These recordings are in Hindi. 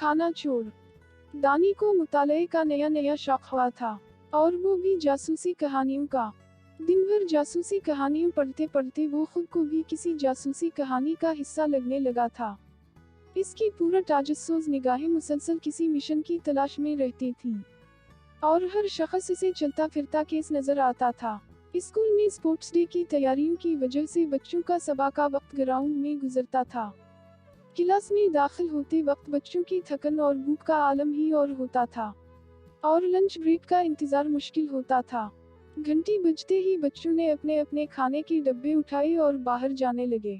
खाना चोर। दानी को मुताले का नया नया शौक हुआ था, और वो भी जासूसी कहानियों का। दिन भर जासूसी कहानियां पढ़ते पढ़ते वो खुद को भी किसी जासूसी कहानी का हिस्सा लगने लगा था। इसकी पूरा ताजस्सुस निगाहें मुसलसल किसी मिशन की तलाश में रहती थीं, और हर शख्स इसे चलता फिरता केस नजर आता था। स्कूल में स्पोर्ट्स डे की तैयारियों की वजह से बच्चों का सबा का वक्त ग्राउंड में गुजरता था। क्लास में दाखिल होते वक्त बच्चों की थकन और भूख का आलम ही और होता था, और लंच ब्रेक का इंतजार मुश्किल होता था। घंटी बजते ही बच्चों ने अपने अपने खाने के डब्बे उठाए और बाहर जाने लगे।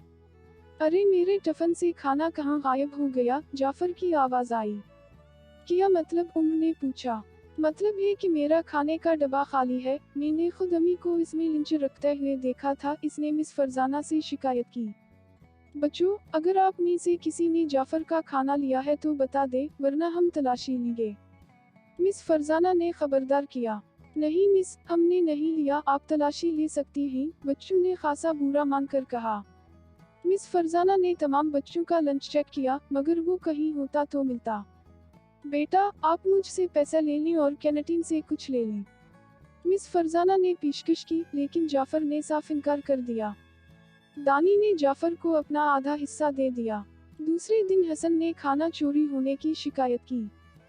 अरे मेरे टिफिन से खाना कहाँ गायब हो गया? जाफर की आवाज आई। क्या मतलब? उन्होंने पूछा। मतलब है कि मेरा खाने का डब्बा खाली है। मैंने खुद अम्मी को इसमें लंच रखते हुए देखा था, इसने मिस फरजाना से शिकायत की। बच्चों, अगर आप में से किसी ने जाफर का खाना लिया है तो बता दे, वरना हम तलाशी लेंगे। मिस फरजाना ने खबरदार किया। नहीं मिस, हमने नहीं लिया, आप तलाशी ले सकती हैं, बच्चों ने खासा बुरा मानकर कहा। मिस फरजाना ने तमाम बच्चों का लंच चेक किया, मगर वो कहीं होता तो मिलता। बेटा, आप मुझसे पैसा ले लें और कैंटीन से कुछ ले लें। मिस फरजाना ने पेशकश की, लेकिन जाफर ने साफ इनकार कर दिया। दानी ने जाफर को अपना आधा हिस्सा दे दिया। दूसरे दिन हसन ने खाना चोरी होने की शिकायत की।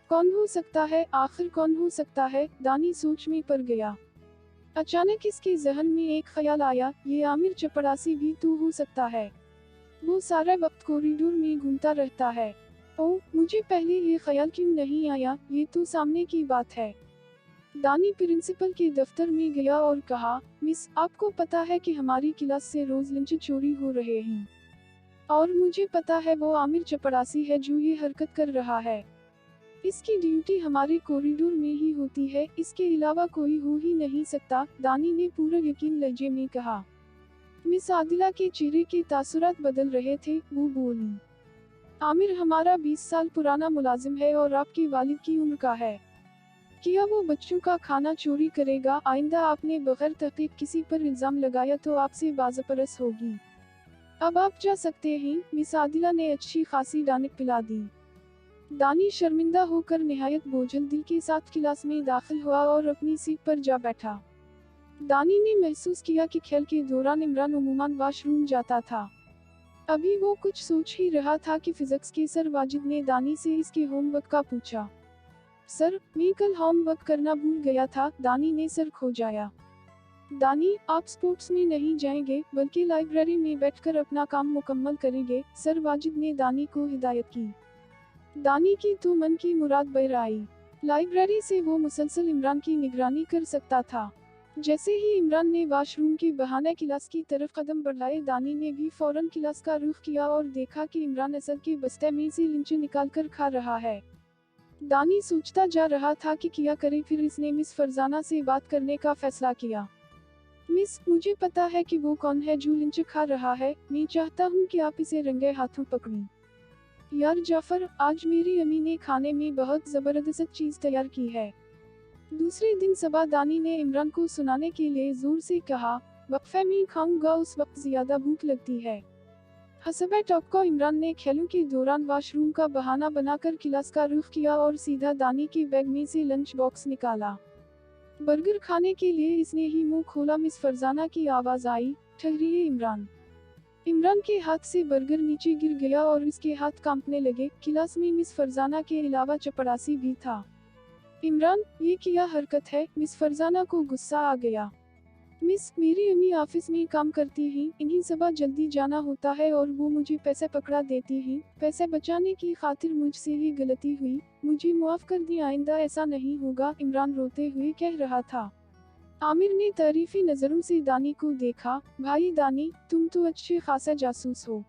कौन हो सकता है? आखिर कौन हो सकता है? दानी सोच में पड़ गया। अचानक इसके जहन में एक ख्याल आया, ये आमिर चपरासी भी तो हो सकता है। वो सारा वक्त कॉरिडोर में घूमता रहता है। ओह, मुझे पहले ये ख्याल क्यों नहीं आया? ये तो सामने की बात है। दानी प्रिंसिपल के दफ्तर में गया और कहा, मिस, आपको पता है कि हमारी क्लास से रोज लंच चोरी हो रहे हैं, और मुझे पता है वो आमिर चपरासी है जो ये हरकत कर रहा है। इसकी ड्यूटी हमारे कॉरिडोर में ही होती है, इसके अलावा कोई हो ही नहीं सकता। दानी ने पूरा यकीन लहजे में कहा। मिस आदिला के चेहरे के तासुरात बदल रहे थे। वो बोली, आमिर हमारा 20 साल पुराना मुलाजिम है और आपके वालिद की उम्र का है। क्या वो बच्चों का खाना चोरी करेगा? आइंदा आपने बगैर तहकीक किसी पर इल्जाम लगाया तो आपसे बाज़परस होगी। अब आप जा सकते हैं। मिस आदिला ने अच्छी खासी डांट पिला दी। दानी शर्मिंदा होकर निहायत बोझल दिल के साथ क्लास में दाखिल हुआ और अपनी सीट पर जा बैठा। दानी ने महसूस किया कि खेल के दौरान इमरान उमूमन वॉशरूम जाता था। अभी वो कुछ सोच ही रहा था कि फिजिक्स के सर वाजिद ने दानी से इसके होमवर्क का पूछा। सर, मैं कल होमवर्क करना भूल गया था। दानी ने सर खोजाया। दानी, आप स्पोर्ट्स में नहीं जाएंगे, बल्कि लाइब्रेरी में बैठकर अपना काम मुकम्मल करेंगे, सर वाजिद ने दानी को हिदायत की। दानी की तो मन की मुराद बर आई। लाइब्रेरी से वो मुसलसल इमरान की निगरानी कर सकता था। जैसे ही इमरान ने वॉशरूम के बहाने क्लास की तरफ कदम बढ़ाए, दानी ने भी फौरन क्लास का रुख किया और देखा कि इमरान असद के बस्ते में से लंच निकालकर खा रहा है। दानी सोचता जा रहा था कि क्या करे, फिर इसने मिस फरजाना से बात करने का फैसला किया। मिस, मुझे पता है कि वो कौन है जो लंच खा रहा है। मैं चाहता हूँ कि आप इसे रंगे हाथों पकड़ें। यार जाफर, आज मेरी अम्मी ने खाने में बहुत जबरदस्त चीज तैयार की है। दूसरे दिन सबा दानी ने इमरान को सुनाने के लिए जोर से कहा, वक्फे में खाऊंगा, उस वक्त ज्यादा भूख लगती है। हसबे टॉप को इमरान ने खेलों के दौरान वॉशरूम का बहाना बनाकर क्लास का रुख किया और सीधा दानी के बैग में से लंच बॉक्स निकाला। बर्गर खाने के लिए इसने ही मुंह खोला, मिस फरजाना की आवाज आई, ठहरिए इमरान। इमरान के हाथ से बर्गर नीचे गिर गया और इसके हाथ कांपने लगे। क्लास में मिस फरजाना के अलावा चपरासी भी था। इमरान, ये क्या हरकत है? मिस फरजाना को गुस्सा आ गया। मिस, मेरी अम्मी ऑफिस में काम करती हैं, इन्हीं सुबह जल्दी जाना होता है और वो मुझे पैसे पकड़ा देती हैं। पैसे बचाने की खातिर मुझसे ये गलती हुई, मुझे माफ कर दी, आइंदा ऐसा नहीं होगा, इमरान रोते हुए कह रहा था। आमिर ने तारीफी नजरों से दानी को देखा। भाई दानी, तुम तो अच्छे खासा जासूस हो।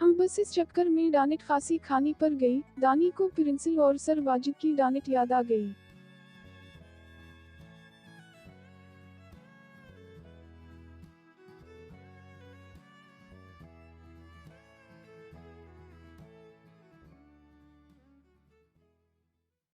हम बस इस चक्कर में डांट खासी खानी पर गई। दानी को प्रिंसिपल और सर वाजिद की डांट याद आ गई।